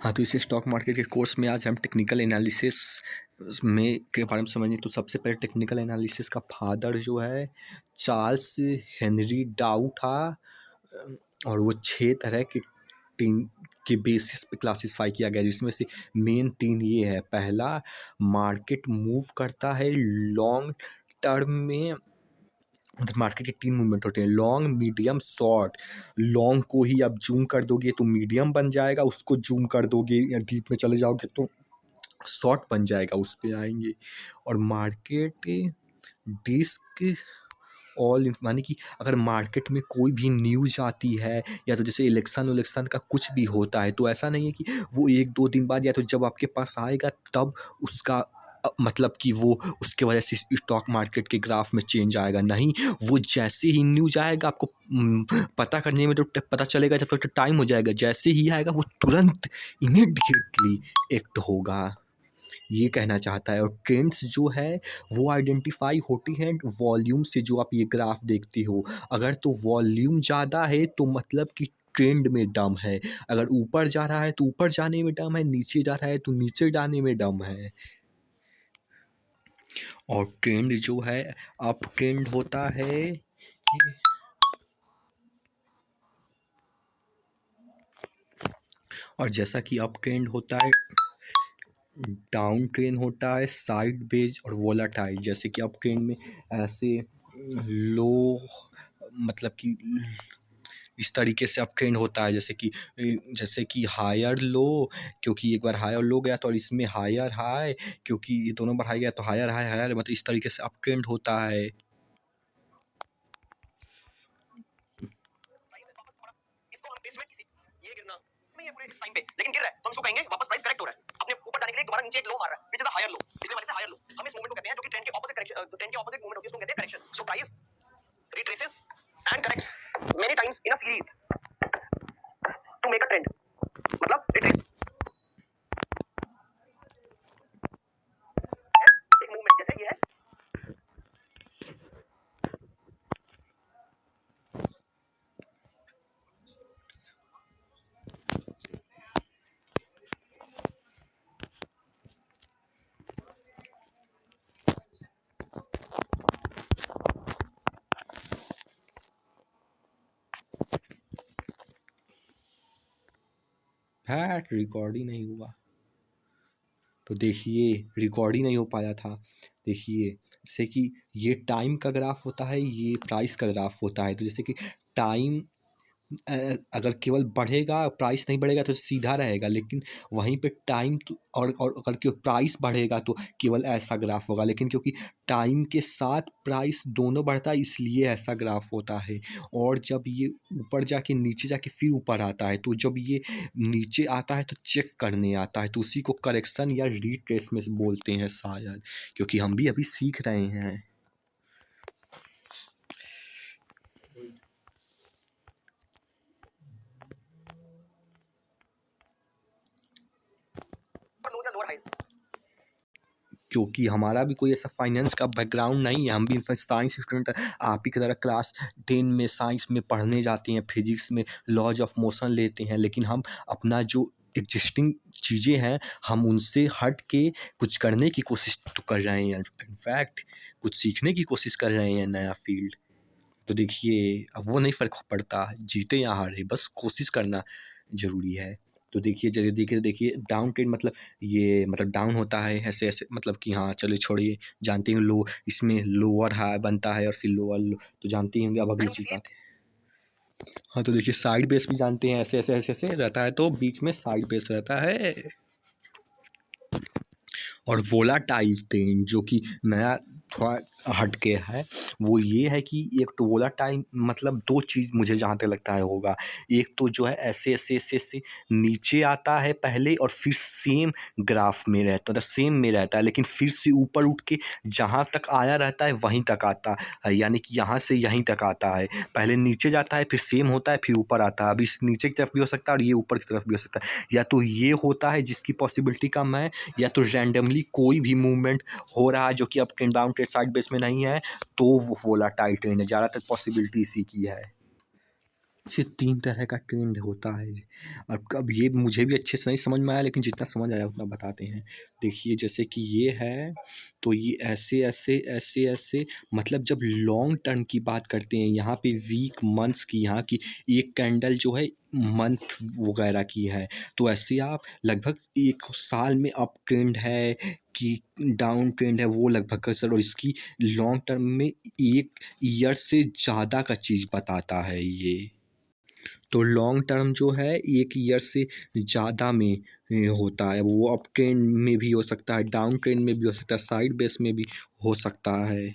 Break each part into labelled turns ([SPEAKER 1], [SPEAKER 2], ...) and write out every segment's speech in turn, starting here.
[SPEAKER 1] हाँ, तो इस स्टॉक मार्केट के कोर्स में आज हम टेक्निकल एनालिसिस में के बारे में समझेंगे। तो सबसे पहले टेक्निकल एनालिसिस का फादर जो है चार्ल्स हेनरी डाउ था। और वो 6 तरह के टीम के बेसिस पे क्लासिफाई किया गया, जिसमें से मेन 3 ये है। पहला, मार्केट मूव करता है लॉन्ग टर्म में। मतलब मार्केट के 3 मूवमेंट होते हैं, लॉन्ग, मीडियम, शॉर्ट। लॉन्ग को ही आप जूम कर दोगे तो मीडियम बन जाएगा, उसको जूम कर दोगे या डीप में चले जाओगे तो शॉर्ट बन जाएगा, उस पे आएंगे। और मार्केट डिस्क ऑल माने कि अगर मार्केट में कोई भी न्यूज़ आती है या तो जैसे इलेक्शन उलेक्शन का कुछ भी होता है, तो ऐसा नहीं है कि वो 1-2 दिन बाद या तो जब आपके पास आएगा तब उसका मतलब कि वो उसके वजह से स्टॉक मार्केट के ग्राफ में चेंज आएगा। नहीं, वो जैसे ही न्यूज़ आएगा आपको पता करने में तो पता चलेगा, जब तक तो टाइम हो जाएगा। जैसे ही आएगा वो तुरंत इमीडिएटली एक्ट होगा, ये कहना चाहता है। और ट्रेंड्स जो है वो आइडेंटिफाई होती हैं वॉल्यूम से, जो आप ये ग्राफ देखते हो। अगर तो वॉल्यूम ज़्यादा है तो मतलब कि ट्रेंड में दम है। अगर ऊपर जा रहा है तो ऊपर जाने में दम है, नीचे जा रहा है तो नीचे जाने में दम है। और ट्रेंड जो है अप ट्रेंड होता है और जैसा कि अप ट्रेंड होता है, डाउन ट्रेन होता है साइड बेज और वोलाटाइल। जैसे कि अप ट्रेन में ऐसे लो मतलब कि इस तरीके से अप ट्रेंड होता है, जैसे कि हायर लो, क्योंकि एक बार हायर लो गया तो, और इसमें हायर हाई, क्योंकि ये दोनों बार हाई गया तो हायर हाई हायर, मतलब इस तरीके से अप ट्रेंड होता है।
[SPEAKER 2] इसको हम बेसमेंट किसी ये गिरना नहीं है पूरे इस टाइम पे, लेकिन गिर रहा है तो हम इसको कहेंगे वापस प्राइस करेक्ट हो रहा है, अपने ऊपर जाने के लिए दोबारा नीचे एक लो मार रहा है, which is a higher low, पिछले वाले से हायर लो। हम इस मूवमेंट को कहते हैं जो कि ट्रेंड के ऑपोजिट करेक्शन, ट्रेंड के ऑपोजिट मूवमेंट होती है, उसको कहते हैं correction. So price retraces and corrects many times in a series to make a trend, मतलब रिट्रेस एक मूवमेंट जैसे ये है।
[SPEAKER 1] फैट रिकॉर्ड ही नहीं हुआ, तो देखिए रिकॉर्ड ही नहीं हो पाया था। देखिए जैसे कि ये टाइम का ग्राफ होता है, ये प्राइस का ग्राफ होता है। तो जैसे कि टाइम अगर केवल बढ़ेगा, प्राइस नहीं बढ़ेगा तो सीधा रहेगा, लेकिन वहीं पे टाइम तो और अगर केवल प्राइस बढ़ेगा तो केवल ऐसा ग्राफ होगा। लेकिन क्योंकि टाइम के साथ प्राइस दोनों बढ़ता है, इसलिए ऐसा ग्राफ होता है। और जब ये ऊपर जाके नीचे जाके फिर ऊपर आता है, तो जब ये नीचे आता है तो चेक करने आता है, तो उसी को करेक्शन या रिट्रेसमेंट बोलते हैं शायद, क्योंकि हम भी अभी सीख रहे हैं।
[SPEAKER 2] लोज या लोअर हाइज,
[SPEAKER 1] क्योंकि हमारा भी कोई ऐसा फाइनेंस का बैकग्राउंड नहीं है, हम भी साइंस स्टूडेंट हैं। आप ही की तरह क्लास 10 में साइंस में पढ़ने जाते हैं, फिजिक्स में लॉज ऑफ मोशन लेते हैं, लेकिन हम अपना जो एग्जिस्टिंग चीज़ें हैं हम उनसे हट के कुछ करने की कोशिश तो कर रहे हैं। इनफैक्ट कुछ सीखने की कोशिश कर रहे हैं, नया फील्ड। तो देखिए अब वो नहीं फ़र्क पड़ता जीते या हारे, बस कोशिश करना ज़रूरी है। तो देखिए जैसे देखिए डाउन ट्रेंड मतलब ये मतलब डाउन होता है ऐसे-ऐसे, मतलब कि हाँ चलिए छोड़िए, जानते हैं लो, इसमें लोअर हाई बनता है और फिर लोअर लो, तो जानते ही होंगे। अब अगली चीज़ आते हैं। हाँ, तो देखिए साइड बेस भी जानते हैं, ऐसे-ऐसे रहता है, तो बीच में साइड बेस रहता है। और वोलाटाइल ट्रेंड जो कि नया थोड़ा हट के है, वो ये है कि एक तो वोलाटाइल मतलब 2 चीज़ मुझे जहाँ तक लगता है होगा। एक तो जो है ऐसे नीचे आता है पहले और फिर सेम ग्राफ में रहता है, मतलब सेम में रहता है, लेकिन फिर से ऊपर उठ के जहाँ तक आया रहता है वहीं तक आता है, यानी कि यहाँ से यहीं तक आता है। पहले नीचे जाता है, फिर सेम होता है, फिर ऊपर आता है। अब इस नीचे की तरफ भी हो सकता है और ये ऊपर की तरफ भी हो सकता है। या तो ये होता है जिसकी पॉसिबिलिटी कम है, या तो रैंडमली कोई भी मूवमेंट हो रहा है जो कि up trend down trend side base में नहीं है, तो वो वोलाटाइल ट्रेंड है। ज़्यादातर पॉसिबिलिटी इसी की है। सिर्फ़ 3 तरह का ट्रेंड होता है। अब ये मुझे भी अच्छे से नहीं समझ में आया, लेकिन जितना समझ आया उतना बताते हैं। देखिए जैसे कि ये है, तो ये ऐसे-ऐसे, ऐसे-ऐसे, मतलब जब लॉन्ग टर्म की बात करते हैं, यहाँ पे वीक, मंथ्स की, यहाँ की एक कैंडल जो है मंथ वगैरह की है। तो ऐसे आप लगभग 1 साल में अप ट्रेंड है कि डाउन ट्रेंड है, वो लगभग का सर, और इसकी लॉन्ग टर्म में 1 ईयर से ज़्यादा का चीज़ बताता है ये। तो लॉन्ग टर्म जो है 1 ईयर से ज़्यादा में होता है। वो अप ट्रेंड में भी हो सकता है, डाउन ट्रेंड में भी हो सकता है, साइड बेस में भी हो सकता है।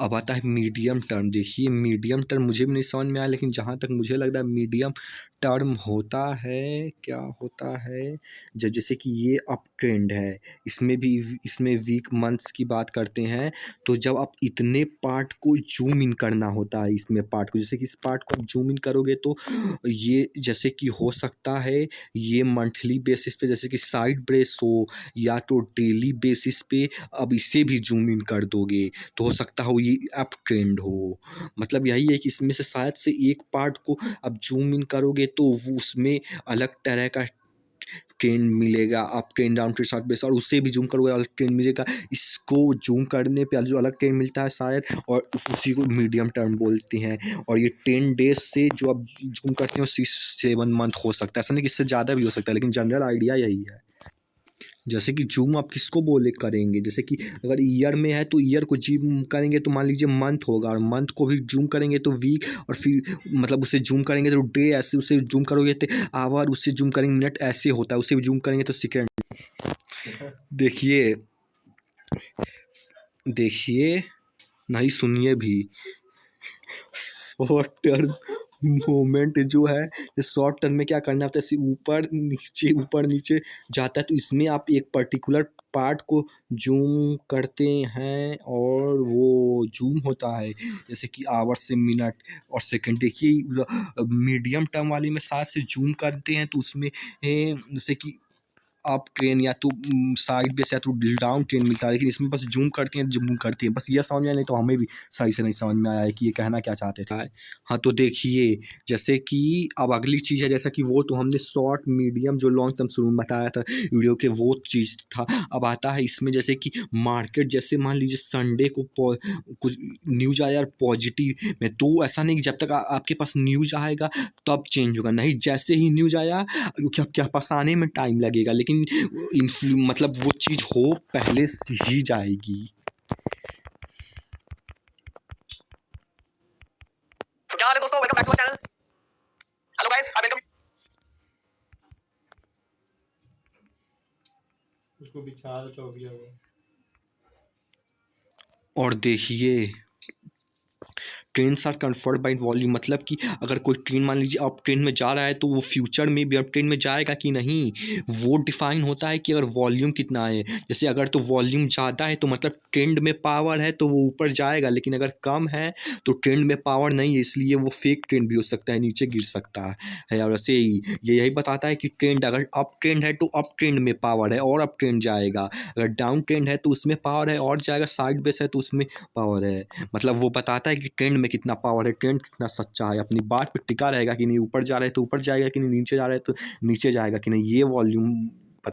[SPEAKER 1] अब आता है मीडियम टर्म। देखिए मीडियम टर्म मुझे भी नहीं समझ में आया, लेकिन जहाँ तक मुझे लग रहा है मीडियम टर्म होता है, क्या होता है, जैसे कि ये अप ट्रेंड है, इसमें वीक मंथ्स की बात करते हैं। तो जब आप इतने पार्ट को ज़ूम इन करना होता है, इसमें पार्ट को, जैसे कि इस पार्ट को आप ज़ूम इन करोगे तो ये जैसे कि हो सकता है ये मंथली बेसिस पे, जैसे कि साइड ब्रेस हो, या तो डेली बेसिस पे अब इसे भी ज़ूम इन कर दोगे तो हो सकता हो ये अप ट्रेंड हो। मतलब यही है कि इसमें से शायद से एक पार्ट को आप ज़ूम इन करोगे तो वो उसमें अलग तरह का ट्रेंड मिलेगा, up trend, down trend, side base, और उसे भी ज़ूम करोगे अलग ट्रेंड मिलेगा। इसको ज़ूम करने पे जो अलग ट्रेंड मिलता है शायद, और उसी को मीडियम टर्म बोलते हैं। और ये 10 डेज़ से जो आप ज़ूम करते हो 6-7 मंथ हो सकता है। ऐसा नहीं कि इससे ज़्यादा भी हो सकता है, लेकिन जनरल आइडिया यही है। जैसे कि ज़ूम आप किसको बोले करेंगे, जैसे कि अगर ईयर में है तो ईयर को ज़ूम करेंगे तो मान लीजिए मंथ होगा, और मंथ को भी ज़ूम करेंगे तो वीक, और फिर मतलब उसे ज़ूम करेंगे तो डे, ऐसे उसे ज़ूम करोगे तो आवर, उससे ज़ूम करेंगे मिनट, ऐसे होता है, उसे भी ज़ूम करेंगे तो सेकंड। देखिए, देखिए, नहीं सुनिए भी। शॉर्ट टर्म मूवमेंट जो है, इस शॉर्ट टर्म में क्या करना होता है, जैसे ऊपर नीचे जाता है, तो इसमें आप एक पर्टिकुलर पार्ट को जूम करते हैं और वो जूम होता है, जैसे कि आवर से मिनट और सेकंड। देखिए मीडियम टर्म वाले में साथ से जूम करते हैं तो उसमें जैसे कि अप ट्रेन या तो साइड बेस या तो डाउन ट्रेन मिलता है, लेकिन इसमें बस जूम करते हैं, जूम करते हैं, बस ये समझ में आया, नहीं तो हमें भी सही से नहीं समझ में आया है कि ये कहना क्या चाहते थे। हाँ, तो देखिए जैसे कि अब अगली चीज़ है, जैसा कि वो तो हमने शॉर्ट, मीडियम, जो लॉन्ग टर्म शुरू में बताया था वीडियो के, वो चीज़ था। अब आता है इसमें जैसे कि मार्केट, जैसे मान लीजिए संडे को कुछ न्यूज़ आया पॉजिटिव में, तो ऐसा नहीं कि जब तक आपके पास न्यूज़ आएगा तब चेंज होगा, नहीं, जैसे ही न्यूज़ आया क्योंकि आपके पास आने में टाइम लगेगा, लेकिन मतलब वो चीज़ हो पहले से ही जाएगी।
[SPEAKER 2] तो क्या हाल है दोस्तों, welcome back to channel. Hello guys, I welcome.
[SPEAKER 3] उसको बिछा दो चौकिया को।
[SPEAKER 1] और देखिए trends are confirmed by volume, मतलब कि अगर कोई ट्रेन मान लीजिए अप ट्रेन में जा रहा है तो वो फ्यूचर में भी अप ट्रेन में जाएगा कि नहीं, वो डिफाइन होता है कि अगर वॉल्यूम कितना है। जैसे अगर तो वॉल्यूम ज़्यादा है तो मतलब ट्रेंड में पावर है तो वो ऊपर जाएगा, लेकिन अगर कम है तो ट्रेंड में पावर नहीं है, इसलिए वो फेक ट्रेंड भी हो सकता है, नीचे गिर सकता है। और ऐसे ही ये यही बताता है कि ट्रेंड अगर अप ट्रेंड है तो अप ट्रेंड में पावर है और अप ट्रेंड जाएगा, अगर डाउन ट्रेंड है तो उसमें पावर है और जाएगा, साइड बेस है तो उसमें पावर है। मतलब वो बताता है कि ट्रेंड में कितना पावर है, ट्रेंड कितना सच्चा है, अपनी बात पे टिका रहेगा कि नहीं, ऊपर जा रहा है तो ऊपर जाएगा कि नहीं, नीचे जा रहा है तो नीचे जाएगा कि नहीं, ये वॉल्यूम